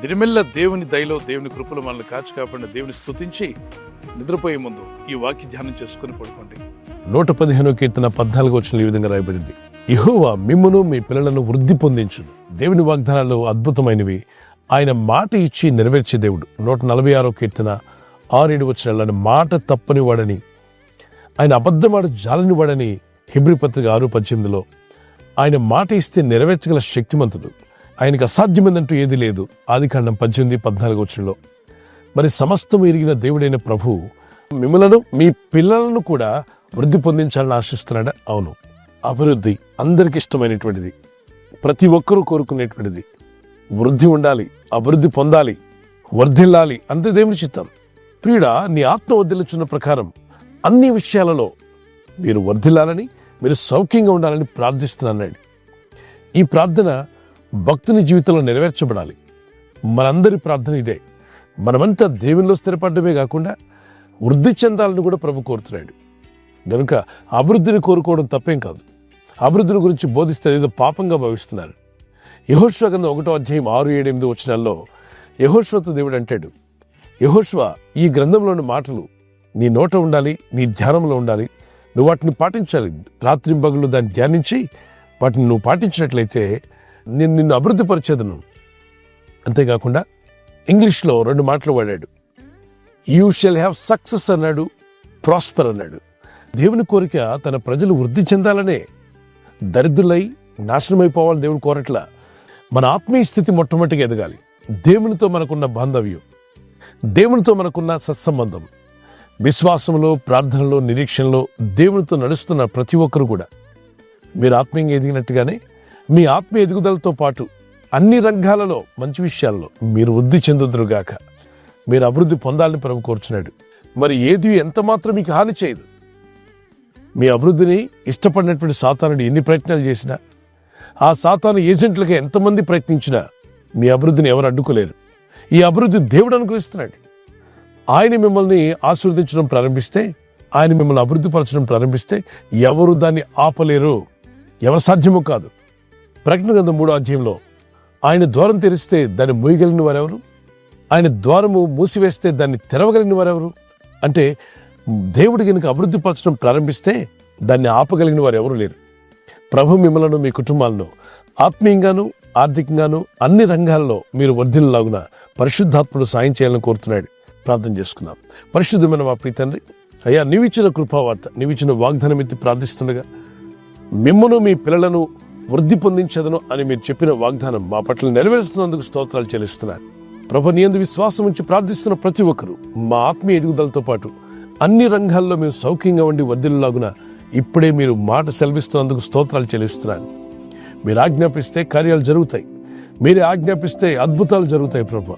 దినమెల్ల దేవుని దయలో దేవుని కృపలో మనల్ని కాచి కాపాడిన దేవుని స్తుతించి నిద్రపోయే ముందు ఈ వాక్య ధ్యానం చేసుకుని పడుకోండి. 115 కీర్తన 14 వచనంలో ఈ విధంగా రాయబడింది, యెహోవా మిమ్మును మీ పిల్లలను వృద్ధి పొందించును. దేవుని వాగ్దానాలు అద్భుతమైనవి. ఆయన మాట ఇచ్చి నెరవేర్చే దేవుడు. 146 కీర్తన 6-7 వచనాలను మాట తప్పని వాడని, ఆయన అబద్ధమాట జాలని వాడని హెబ్రీ పత్రిక 6:18లో ఆయన మాట ఇస్తే నెరవేర్చగల శక్తిమంతుడు, ఆయనకు అసాధ్యమైందంటూ ఏది లేదు. ఆదికాండం 18:14 వచనంలో మరి సమస్తము ఎరిగిన దేవుడైన ప్రభువు మిమ్మలను మీ పిల్లలను కూడా వృద్ధి పొందించాలని ఆశిస్తున్నాడా? అవును. అభివృద్ధి అందరికి ఇష్టమైనటువంటిది, ప్రతి ఒక్కరూ కోరుకునేటువంటిది. వృద్ధి ఉండాలి, అభివృద్ధి పొందాలి, వర్ధిల్లాలి, అంతే దేవుని చిత్తం. ప్రియుడా, నీ ఆత్మ వర్ధిల్లుచున్న ప్రకారం అన్ని విషయాలలో మీరు వర్ధిల్లాలని, మీరు సౌఖ్యంగా ఉండాలని ప్రార్థిస్తున్నాడు. ఈ ప్రార్థన భక్తుని జీవితంలో నెరవేర్చబడాలి. మనందరి ప్రార్థన ఇదే. మనమంతా దేవునిలో స్థిరపడమే కాకుండా వృద్ధి చెందాలని కూడా ప్రభు కోరుతున్నాడు. కనుక అభివృద్ధిని కోరుకోవడం తప్పేం కాదు. అభివృద్ధిని గురించి బోధిస్తే ఏదో పాపంగా భావిస్తున్నారు. యెహోషువ గ్రంథం 1వ అధ్యాయం 6-8 వచనాల్లో యెహోషువతో దేవుడు అంటాడు, యెహోషువ, ఈ గ్రంథంలోని మాటలు నీ నోట ఉండాలి, నీ ధ్యానంలో ఉండాలి, నువ్వు వాటిని పాటించాలి. రాత్రింబగళ్ళు దాన్ని ధ్యానించి వాటిని నువ్వు పాటించినట్లయితే నేను నిన్ను అభివృద్ధి పరిచేదను. అంతేకాకుండా ఇంగ్లీష్లో 2 మాటలు వాడాడు. యూ షెల్ హ్యావ్ సక్సెస్ అన్నాడు, ప్రాస్పర్ అన్నాడు. దేవుని కోరిక తన ప్రజలు వృద్ధి చెందాలనే. దరిద్రులై నాశనమైపోవాలని దేవుని కోరట్లా. మన ఆత్మీయ స్థితి మొట్టమొదటిగా ఎదగాలి. దేవునితో మనకున్న బాంధవ్యం, దేవునితో మనకున్న సత్సంబంధం, విశ్వాసంలో, ప్రార్థనలో, నిరీక్షణలో దేవునితో నడుస్తున్న ప్రతి ఒక్కరు కూడా మీరు ఆత్మీయంగా ఎదిగినట్టుగానే మీ ఆత్మీయ ఎదుగుదలతో పాటు అన్ని రంగాలలో మంచి విషయాల్లో మీరు వృద్ధి చెందుదురుగాక. మీరు అభివృద్ధి పొందాలని ప్రభు కోరుచున్నాడు. మరి ఏది ఎంత మాత్రం మీకు హాని చేయదు. మీ అభివృద్ధిని ఇష్టపడినటువంటి సాతానుడు ఎన్ని ప్రయత్నాలు చేసినా, ఆ సాతాను ఏజెంట్లుగా ఎంతమంది ప్రయత్నించినా మీ అభివృద్ధిని ఎవరు అడ్డుకోలేరు. ఈ అభివృద్ధి దేవుడు అనుగ్రహిస్తున్నాడు. ఆయన మిమ్మల్ని ఆశీర్వదించడం ప్రారంభిస్తే, ఆయన మిమ్మల్ని అభివృద్ధి పరచడం ప్రారంభిస్తే ఎవరు దాన్ని ఆపలేరు. ఎవరు సాధ్యమో కాదు. ప్రకటన గ్రంథం 3వ అధ్యాయంలో ఆయన ద్వారం తెరిస్తే దాన్ని మూయగలిగిన వారెవరు? ఆయన ద్వారము మూసివేస్తే దాన్ని తెరవగలిగిన వారెవరు? అంటే దేవుడి కనుక అభివృద్ధి పరచడం ప్రారంభిస్తే దాన్ని ఆపగలిగిన వారు ఎవరు లేరు. ప్రభు మిమ్మలను, మీ కుటుంబాలను ఆత్మీయంగాను, ఆర్థికంగాను అన్ని రంగాల్లో మీరు వర్ధిల్లాగున పరిశుద్ధాత్ముడు సాయం చేయాలని కోరుతున్నాడు. ప్రార్థన చేసుకుందాం. పరిశుద్ధమైన మా ప్రియ తండ్రి, అయ్యా, నీవిచ్చిన కృపావార్త, నీవిచ్చిన వాగ్దానం ఎత్తి ప్రార్థిస్తుండగా మిమ్మను మీ పిల్లలను వృద్ధి పొందించదను అని మీరు చెప్పిన వాగ్దానం మా పట్ల నెరవేరుస్తున్నందుకు స్తోత్రాలు చెల్లిస్తున్నారు. ప్రభు, నీ యందు విశ్వాసం ఉంచి ప్రార్థిస్తున్న ప్రతి ఒక్కరూ మా ఆత్మీయ ఎదుగుదలతో పాటు అన్ని రంగాల్లో మేము సౌఖ్యంగా ఉండి వర్ధిల్లాగున ఇప్పుడే మీరు మాట సెలవిస్తున్నందుకు స్తోత్రాలు చెల్లిస్తున్నారు. మీరు ఆజ్ఞాపిస్తే కార్యాలు జరుగుతాయి. మీరే ఆజ్ఞాపిస్తే అద్భుతాలు జరుగుతాయి. ప్రభు,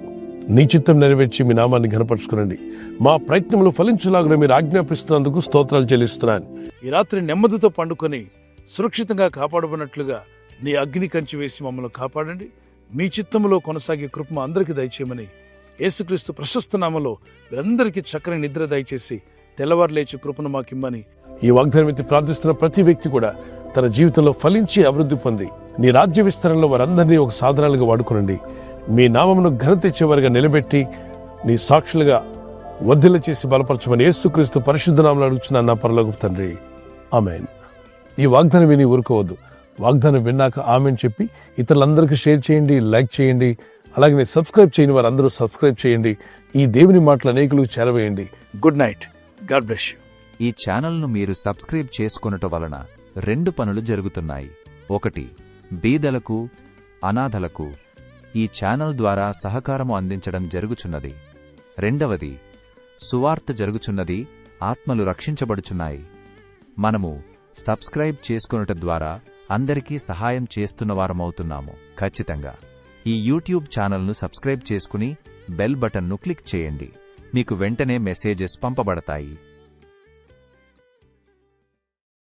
నీ చిత్తం నెరవేర్చి మీ నామాన్ని ఘనపరుచుకునండి. మా ప్రయత్నంలో ఫలించులాగున మీరు ఆజ్ఞాపిస్తున్నందుకు స్తోత్రాలు చెల్లిస్తున్నాను. ఈ రాత్రి నెమ్మదితో పండుకొని సురక్షితంగా కాపాడబడినట్లుగా నీ అగ్ని కంచి వేసి మమ్మల్ని కాపాడండి. మీ చిత్తములో కొనసాగే కృప అందరికీ దయచేయమని యేసుక్రీస్తు ప్రశస్త నామములో మీరందరికీ చక్కని నిద్ర దయచేసి తెల్లవారు లేచి కృపను మాకిమ్మని ఈ వాగ్దానం ఎత్తి ప్రార్థిస్తున్న ప్రతి వ్యక్తి కూడా తన జీవితంలో ఫలించి అభివృద్ధి పొంది నీ రాజ్య విస్తరణలో వారందరినీ ఒక సాధనాలుగా వాడుకునండి. మీ నామమును ఘనత ఇచ్చేవారుగా నిలబెట్టి నీ సాక్షులుగా వర్ధిల్ల చేసి బలపరచమని యేసుక్రీస్తు పరిశుద్ధ నామములో అడుగుచున్నాను నా పరలోకపు తండ్రి, ఆమేన్. ఈ వాగ్దానం విని ఊరుకోవద్దు. వాగ్దానం విన్నాక ఆమెన్ చెప్పి ఇతరులందరికీ షేర్ చేయండి, లైక్ చేయండి. అలాగే సబ్స్క్రైబ్ చేయని వారందరూ సబ్స్క్రైబ్ చేయండి. ఈ దేవుని మాటలు అనేకులకు చేరవేయండి. Good night. God bless you. ఈ ఛానల్ను మీరు సబ్స్క్రైబ్ చేసుకొనుట వలన 2 పనులు జరుగుతున్నాయి. 1, బీదలకు, అనాథలకు ఈ ఛానల్ ద్వారా సహకారము అందించడం జరుగుచున్నది. 2, సువార్త జరుగుచున్నది, ఆత్మలు రక్షించబడుచున్నాయి. మనము సబ్స్క్రైబ్ చేసుకొనుట ద్వారా అందరికీ సహాయం చేస్తున్నవారమవుతున్నాము. ఖచ్చితంగా ఈ యూట్యూబ్ ఛానల్ను సబ్స్క్రైబ్ చేసుకుని బెల్ బటన్ను క్లిక్ చేయండి. మీకు వెంటనే మెసేజెస్ పంపబడతాయి.